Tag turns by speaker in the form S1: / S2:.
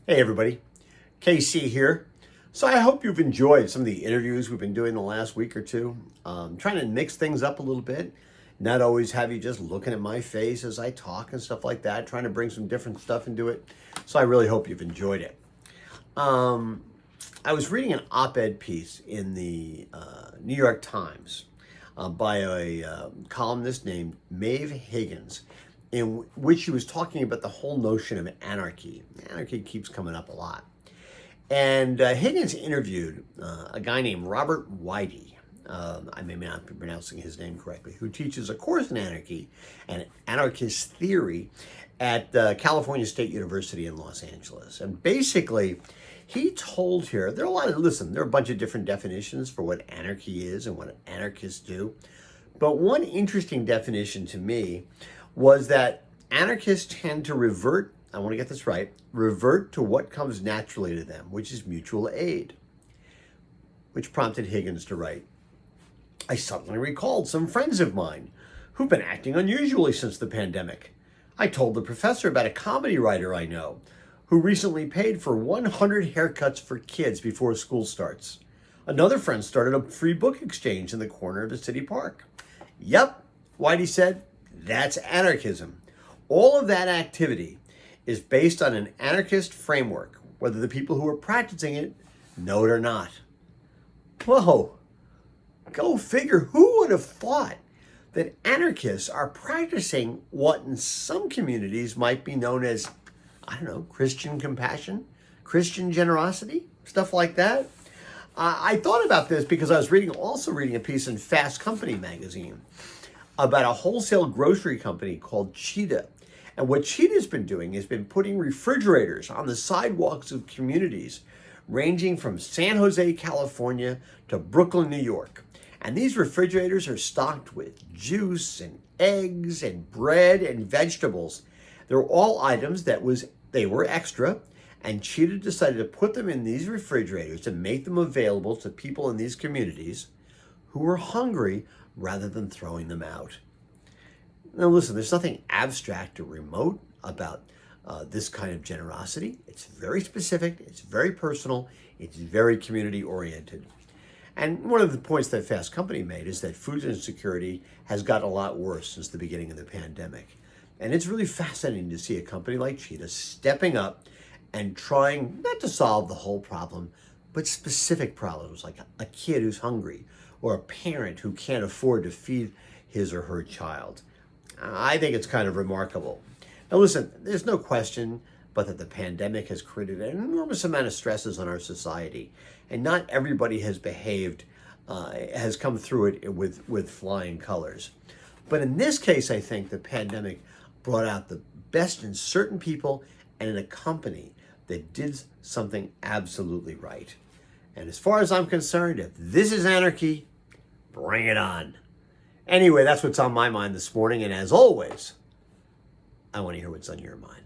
S1: Hey everybody, KC here. So I hope you've enjoyed some of the interviews we've been doing the last week or two. Trying to mix things up a little bit, not always have you just looking at my face as I talk and stuff like that, trying to bring some different stuff into it. So I really hope you've enjoyed it. I was reading an op-ed piece in the New York Times by a columnist named Maeve Higgins, in which she was talking about the whole notion of anarchy. Anarchy keeps coming up a lot. And Higgins interviewed a guy named Robert Whitey. I may not be pronouncing his name correctly, who teaches a course in anarchy and anarchist theory at California State University in Los Angeles. And basically, he told here, there are a bunch of different definitions for what anarchy is and what anarchists do. But one interesting definition to me was that anarchists tend to revert to what comes naturally to them, which is mutual aid, which prompted Higgins to write, I suddenly recalled some friends of mine who've been acting unusually since the pandemic. I told the professor about a comedy writer I know who recently paid for 100 haircuts for kids before school starts. Another friend started a free book exchange in the corner of the city park. Yep, Whitey said, that's anarchism. All of that activity is based on an anarchist framework, whether the people who are practicing it know it or not. Whoa, go figure. Who would have thought that anarchists are practicing what in some communities might be known as, Christian compassion, Christian generosity, stuff like that? I thought about this because I was also reading a piece in Fast Company magazine about a wholesale grocery company called Cheetah. And what Cheetah's been doing is been putting refrigerators on the sidewalks of communities ranging from San Jose, California to Brooklyn, New York. And these refrigerators are stocked with juice and eggs and bread and vegetables. They're all items they were extra, and Cheetah decided to put them in these refrigerators to make them available to people in these communities who were hungry rather than throwing them out. Now listen, there's nothing abstract or remote about this kind of generosity. It's very specific, it's very personal, it's very community oriented. And one of the points that Fast Company made is that food insecurity has gotten a lot worse since the beginning of the pandemic. And it's really fascinating to see a company like Cheetah stepping up and trying not to solve the whole problem, but specific problems like a kid who's hungry or a parent who can't afford to feed his or her child. I think it's kind of remarkable. Now listen, there's no question but that the pandemic has created an enormous amount of stresses on our society, and not everybody has has come through it with flying colors. But in this case, I think the pandemic brought out the best in certain people and in a company that did something absolutely right. And as far as I'm concerned, if this is anarchy, bring it on. Anyway, that's what's on my mind this morning. And as always, I want to hear what's on your mind.